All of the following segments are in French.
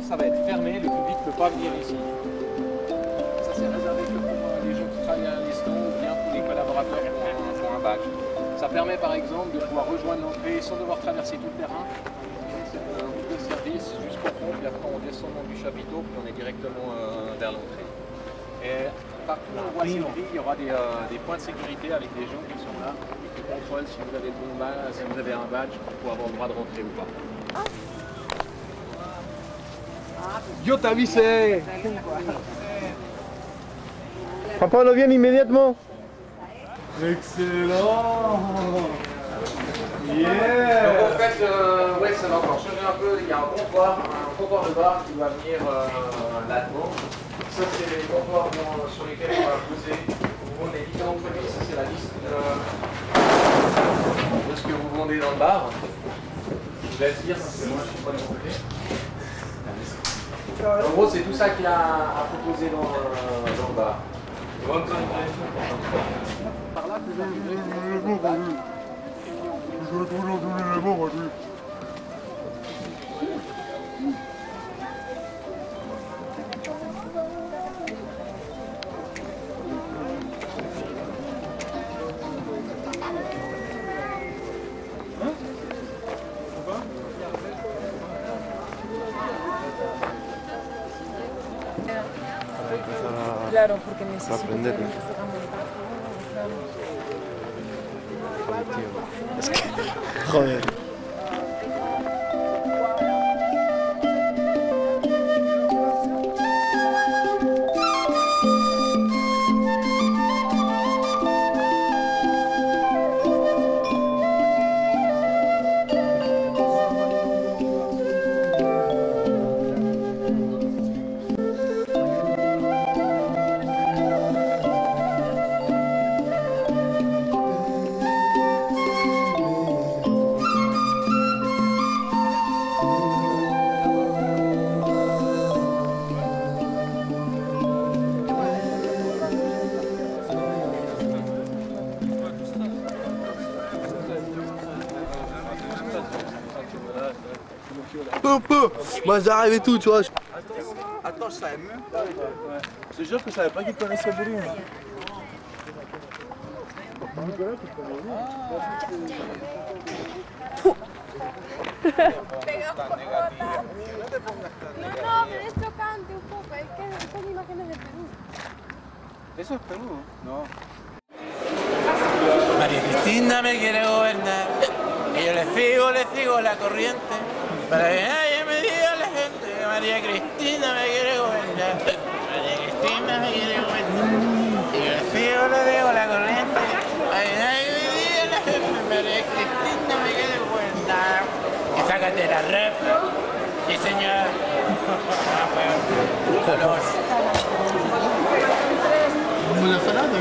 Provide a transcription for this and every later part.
Ça va être fermé, le public ne peut pas venir ici. Ça c'est réservé que pour les gens qui travaillent à l'instant ou bien pour les collaborateurs qui ont un badge. Ça permet par exemple de pouvoir rejoindre l'entrée sans devoir traverser tout le terrain. C'est un route de service jusqu'au fond, puis après on descend dans du chapiteau, puis on est directement vers l'entrée. Et partout où on voit ces grilles, il y aura des points de sécurité avec des gens qui sont là et qui contrôlent si vous avez le bon badge, si vous avez un badge pour avoir le droit de rentrer ou pas. Yo te avisé. Papa, viene inmediatement. Excellent. Yeah. Donc en fait, ouais, ça va encore changer un peu. Il y a un comptoir de bar qui va venir là-dedans. Ça, c'est les comptoirs sur lesquels on va poser les différents produits. Ça, c'est la liste de ce que vous vendez dans le bar. Je vous laisse dire parce que moi, je ne suis pas de mon côté. En gros, c'est tout ça qu'il a à proposer dans le bar. Par là, vous avez Claro, porque necesito aprenderlo. Es que, joder. Moi j'arrive et tout, tu vois. Attends, je savais mieux. Je te jure que je savais pas qu'il connaissait Bruno. Nicolas, tu connais bien. No, pero es chocante un poco, es que son imágenes de Perú. ¿Eso es Perú? No. María Cristina me quiere gobernar y yo le sigo la corriente para que nadie me diga a la gente que María Cristina me quiere gobernar. María Cristina me quiere gobernar y yo le sigo la corriente para que nadie me diga a la gente que María Cristina me quiere gobernar. Y sácate la rep, sí señor. Como la salada.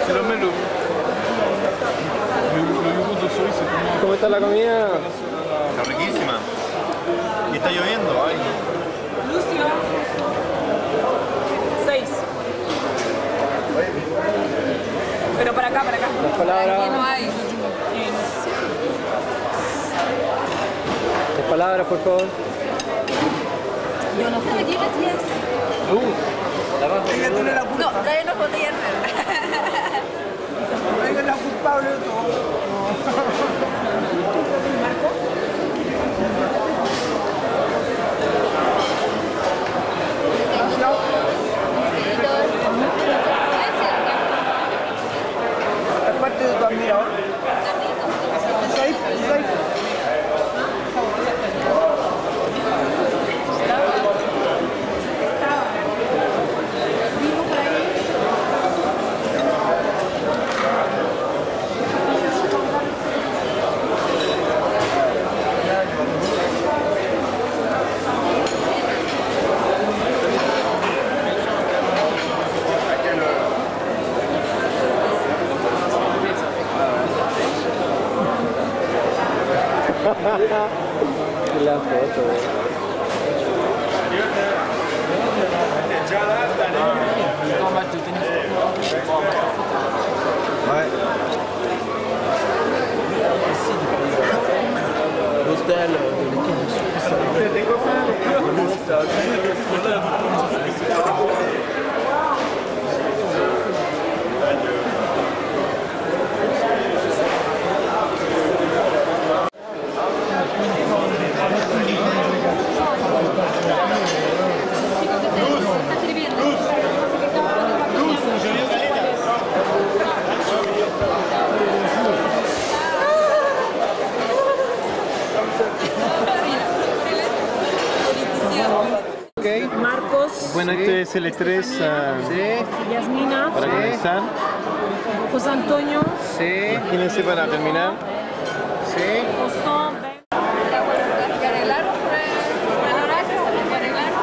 C'est le melo. Le yogur de soy c'est como... ¿Cómo está la comida? Está riquísima. Y está lloviendo, ay. Lucio. 6. Pero para acá, para acá. Las palabras. Aquí no hay. Las palabras, por favor. Yo no sé. Ella tiene la culpa. No, todavía no podía hacer. Ella es la culpable de todo. Es parte de tu admirador. La photo. En match de tennis. Ouais. L'hôtel de l'équipe de Marcos, Bueno, este es el estrés Yasmina, para comenzar. José Antonio, Imagínense para terminar. Costón, Que arreglaron por el horario, que arreglaron.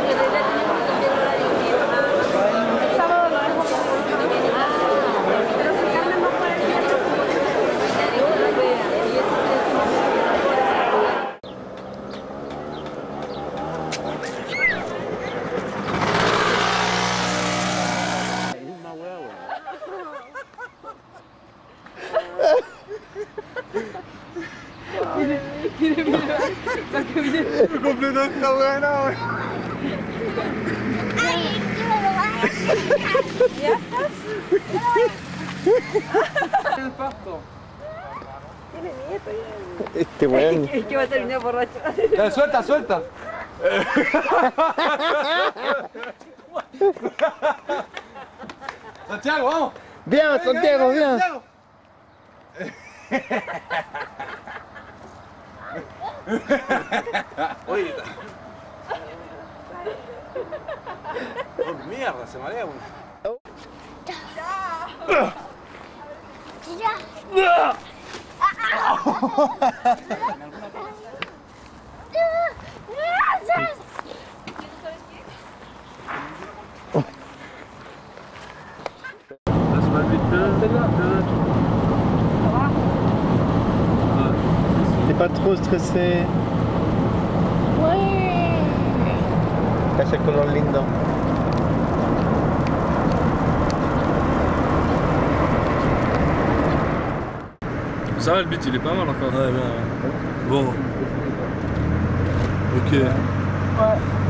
Y en realidad tenemos que cambiar el horario. El sábado lo dejo como pero si Carmen va por el día, yo lo vea. Y eso es Completo está bueno. ¿Ya estás? El parto. Este weón. Es que va a terminar borracho. Ya, suelta, suelta. Santiago, vamos. Bien, Santiago, bien. Oye. Oh, mierda, se marea uno. T'es pas trop stressé. Cacha el color lindo. Ça va, le beat il est pas mal encore. Ouais, bien. Bon. Ok.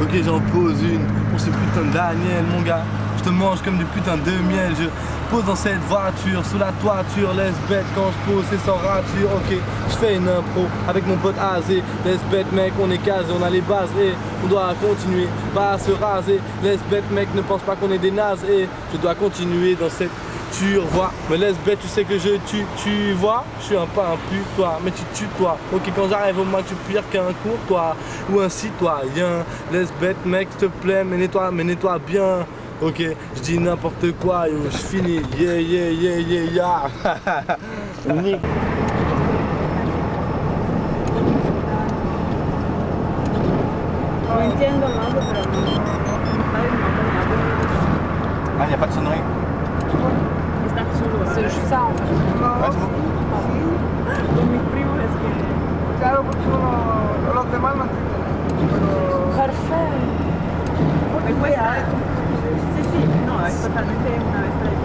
Ok, j'en pose une pour ce putain de Daniel, mon gars. Je te mange comme du putain de miel. Je pose dans cette voiture, sous la toiture. Laisse bête quand je pose, c'est sans rature. Ok, je fais une impro avec mon pote Azé. Laisse bête, mec, on est casé, on a les bases et on doit continuer, pas se raser. Laisse bête, mec, ne pense pas qu'on est des nazes et je dois continuer dans cette. Tu vois, mais laisse bête, tu sais que je tue, tu vois, je suis pas un pu, toi, mais tu tues toi. Ok, quand j'arrive au moins tu pires qu'un cours, toi, ou un citoyen. Laisse bête, mec, s'il te plaît, mais nettoie bien. Ok, je dis n'importe quoi, yo, je finis, yeah, yeah, yeah, yeah, yeah. Nick. no entiendo nada, pero Ah, il n'y a pas de sonnerie. c'est juste ça en fait. Ah, c'est bon. Con mis primos es que... Claro, porque los demás no entienden. Perfecto. Me cuesta. Sí, sí, no, es totalmente una vez de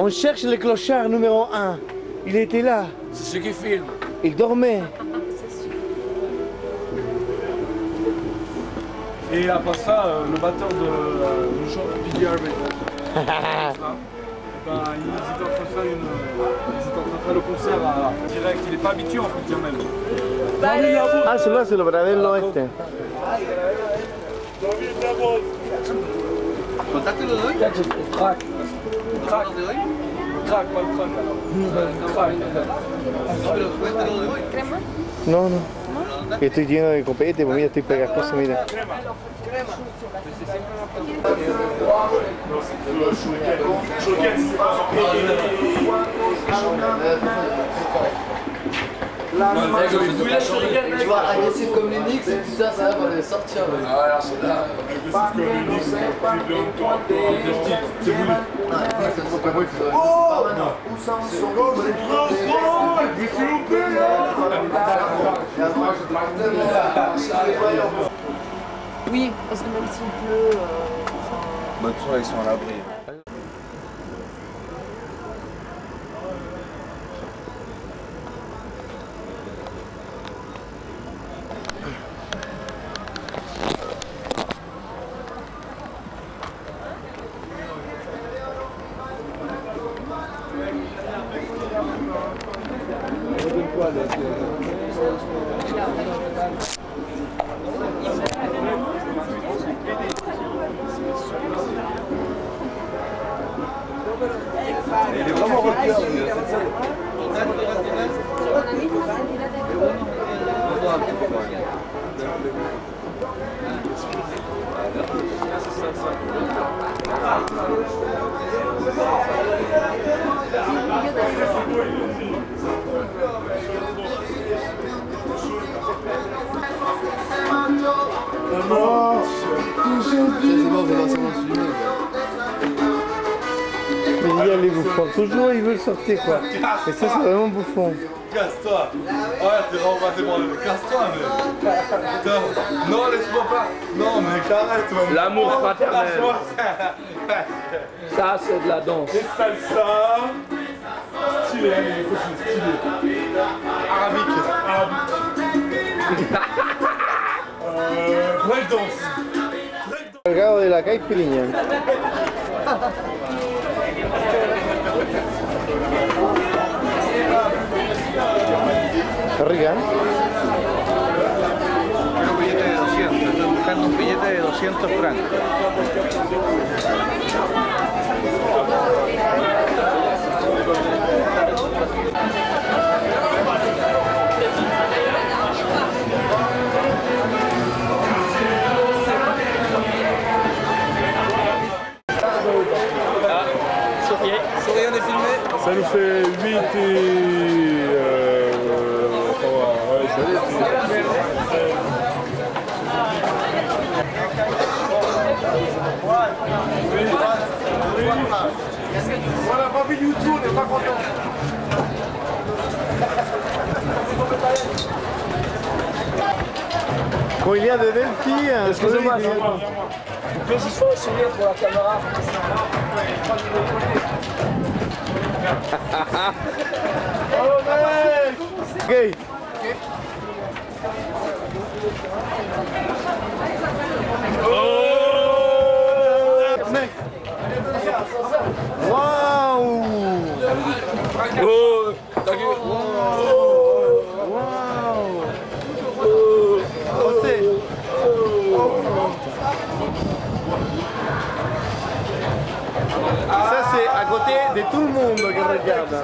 On cherche le clochard numéro 1. Il était là. C'est ceux qui filment. Il dormait. Et après ça, le batteur de Biggie Harvey. Ben, ils étaient en train de faire le concert à direct. Il n'est pas habitué en fait, Jamel. Ah, celui-là, c'est le Bradello este. ¿Contaste lo de hoy? Crack. Crack, pas le crack alors. Crack. Pero cuéntalo lo de hoy. No, no. Que estoy lleno de copete, pues mira, estoy pegajoso, mira. Tu vois, agressif comme l'Unix, tout ça, ça va les sortir. Ah, alors c'est là. Agressif comme l'Unix, c'est voulu. Oh non. Oui, parce que même s'il pleut... Bah, de toute façon, ils sont à l'abri. Il est vraiment rocker, c'est ça. Mais il y a les bouffons, toujours ils veulent sortir quoi. Et ça c'est vraiment bouffon. Casse-toi. Ouais, t'es vraiment pas débordé. Casse-toi, mais. Putain. Non, laisse-moi pas. Non, mais arrête, toi. L'amour fraternel. Ça, c'est de la danse. Les salsa. Stylé, il faut que c'est stylé. Arabique. Breakdance. Cargado de la caipirinha. Está rica, ¿eh? Quiero un billete de 200. Estoy buscando un billete de 200 francos. Souriant est filmé. Ça nous fait 8 et... Voilà, pas vu YouTube, on n'est pas content. Quand il y a des delphines, excusez-moi, vous pouvez juste faire un sourire pour la caméra. Oh mec! Ok. Oh mec! Waouh! Oh, t'as vu? Ça c'est à côté de tout le monde qui regarde.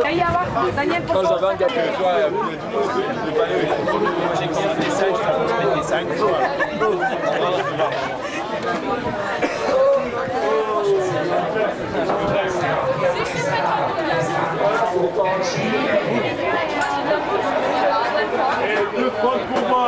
Ahí abajo, Daniel, por Quand favor. j'avais un gars que toi, moi j'ai écrit un message, je vais mettre des 5. Le franc pour moi,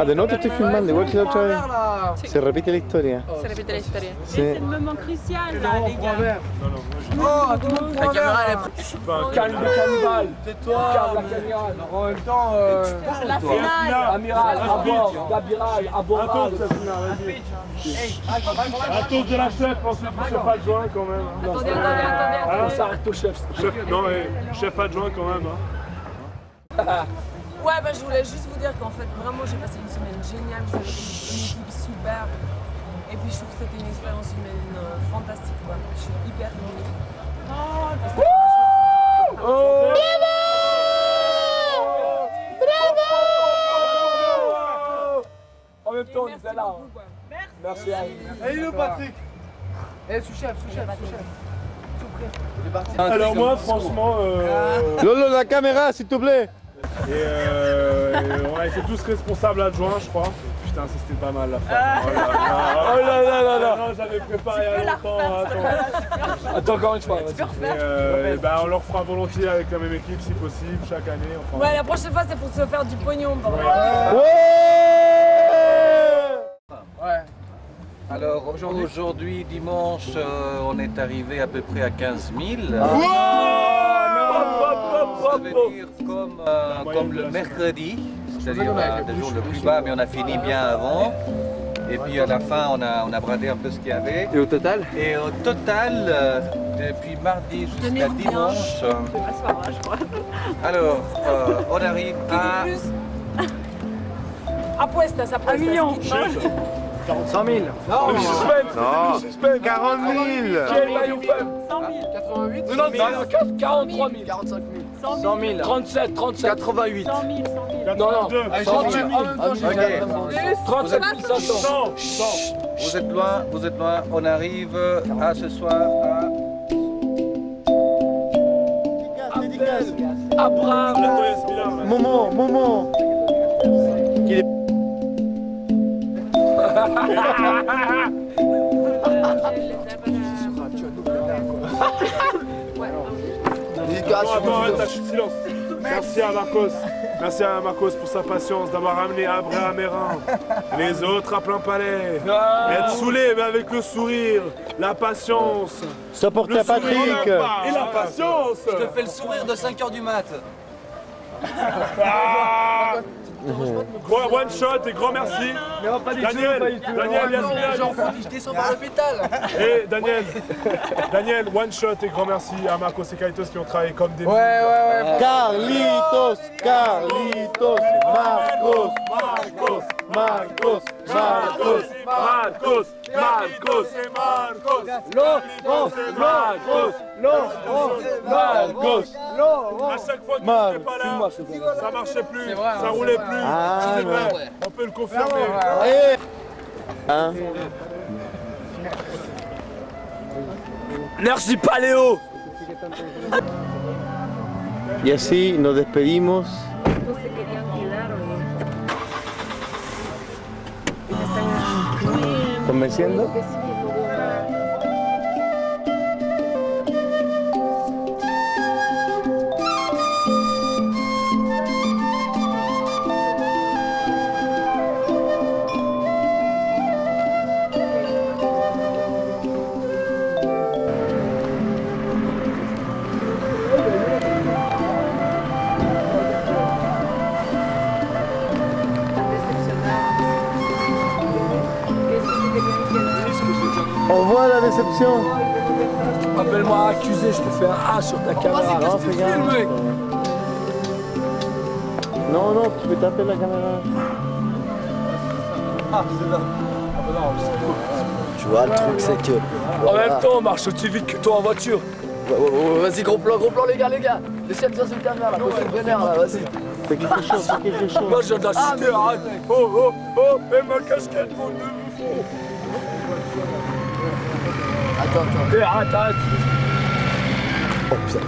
Ah, de nuevo te estoy filmando, igual que la otra vez. Se repite la historia. Se repite la historia. Sí. C'est le moment crucial là, les gars. Oh, tout le monde prend un verre. Je suis pas un cannibale. Tais-toi. En même temps, C'est la finale. Amiral, à bord. Gabiral, à bord. Un toast, la finale, vas-y. Un toast de la chef, ensuite du chef adjoint quand même. Attendez, attendez. Ah, ça arrête au chef. Non, mais chef adjoint quand même. Hein. Ouais, bah, je voulais juste vous dire qu'en fait, vraiment, j'ai passé une semaine géniale. Vous avez une équipe super. Et puis, je trouve que c'était une expérience humaine fantastique, quoi. Je suis hyper émue. Oh, en même temps, on était là. Merci à vous. Et il est Patrick. Sous-chef. Alors moi, franchement... Lolo, la caméra, s'il te plaît. Et on a été tous responsables adjoints, je crois. Putain, ça c'était pas mal la fin. Oh là là. Non, j'avais préparé il y a longtemps. Attends, encore une fois. Et bah, on leur fera volontiers avec la même équipe si possible, chaque année. Enfin, Ouais, la prochaine fois, c'est pour se faire du pognon. Ouais. Alors aujourd'hui, dimanche, on est arrivé à peu près à 15 000. Ça veut dire comme le mercredi, c'est-à-dire le jour le plus bas, mais on a fini bien avant. Et puis à la fin, on a bradé un peu ce qu'il y avait. Et au total? Et au total, depuis mardi jusqu'à dimanche. Alors, on arrive à... Apuestas, apuestas. 1 million. 100 000. Non, Non, 40 000. 100 000. 88? Non, 43 000. 45 000. 100 000. 37. 88. 100 000. Non, 38 000. 37 500. Vous êtes loin, on arrive à ce soir à... Abraham. Momo. Attends, arrête, silence. Merci à Marcos pour sa patience d'avoir amené Abraham Hérin. Les autres à plein palais. Être saoulé mais avec le sourire, la patience. Ça porte à Patrick. Et la patience. Je te fais le sourire de 5 h du mat. One shot et grand merci. Daniel, Je descends par l'hôpital. Et Daniel, one shot et grand merci à Marcos et Kaitos qui ont travaillé comme des... Ouais. Carlitos. À chaque fois que tu n'étais pas là, ça marchait plus, ça roulait plus. C'est vrai, on peut le confirmer. Hein? Merci Paléo. Y así nos despedimos. No se querían quedar o no. ¿Convenciendo? Que sí, que no veo nada. On voit la déception. Appelle-moi accusé, je te fais un A sur ta caméra. Non, fais gaffe. mec. Non, non, tu peux taper la caméra. Ah, c'est là. Ah bah non, Tu vois, le truc, c'est que... En même temps, on marche aussi vite que toi en voiture. Ouais, vas-y, gros plan, les gars. Laissez de faire sur le caméra, là, côté le vénère, là, vas-y. Fais quelque chose, fais quelque chose. Moi, je viens de la cité, arrête. Oh, et ma casquette, mon neveu. Attends. Arrête. Oh, putain.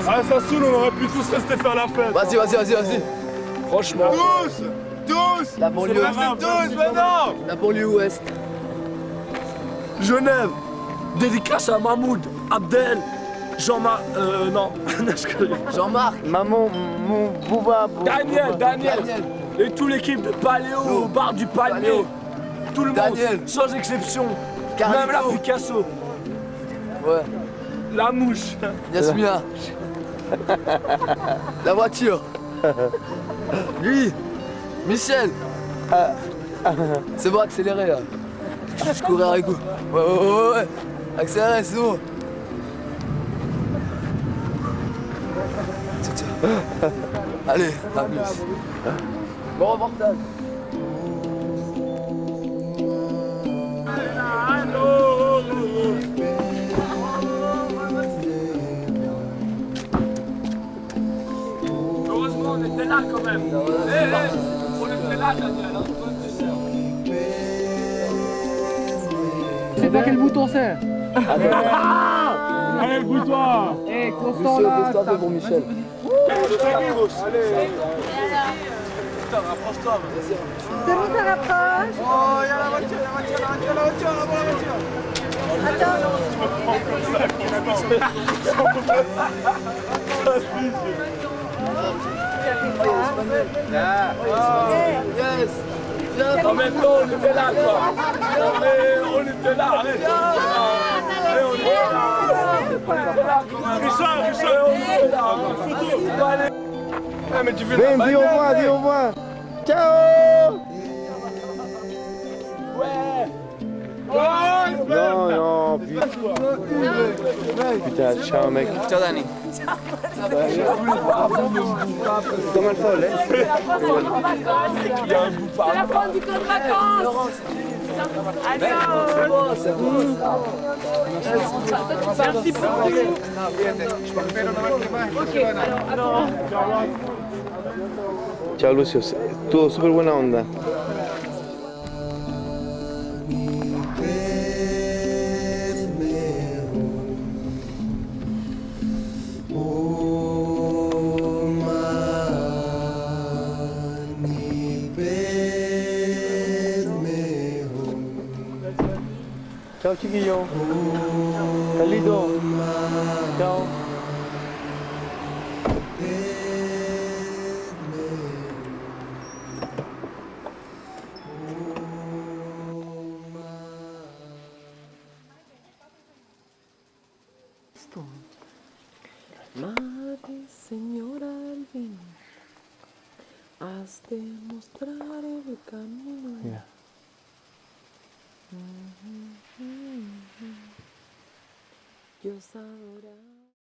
Ah, ça saoule, on aurait pu tous rester faire la fête. Vas-y. Franchement. Tous La banlieue. tous, maintenant. La banlieue ouest. Genève. Dédicace à Mahmoud, Abdel, Jean-Marc. Non. Jean-Marc. Maman, mon Bouba. Daniel. Et toute l'équipe de Paléo, au bar du Palmier. Tout le monde, sans exception. Même la Picasso. Ouais. La mouche. Yasmina. La voiture. Lui. Michel. C'est bon, accélérez là. Je courais avec vous. Ouais. Accélérez, c'est bon. Allez, à plus. Bon reportage. Heureusement, on était là quand même. On était là, Daniel. Toi, tu sais. C'est pas quel bouton c'est. Allez, bouge-toi. Eh, constant là. Constant pour Michel. Allez. Putain, rapproche-toi. C'est bon, ça rapproche. Oh, il y a la voiture, la voiture. Yes. En même temps, on était là, quoi. On était là, arrête. On était là. Richard. Ah, mais tu fais Viens, dis au revoir. Ciao. Non, putain. Putain, ciao mec. Ciao Dani. Comme al sol, Il y a un bout par C'est la fin du camp de vacances. Merci pour tout. Ok, alors. Ciao Lucio, todo súper buena onda. Ciao chiquillo. Carlito. Ciao. Madre Señora del vino, has de mostrar el camino. Mira. Dios adora.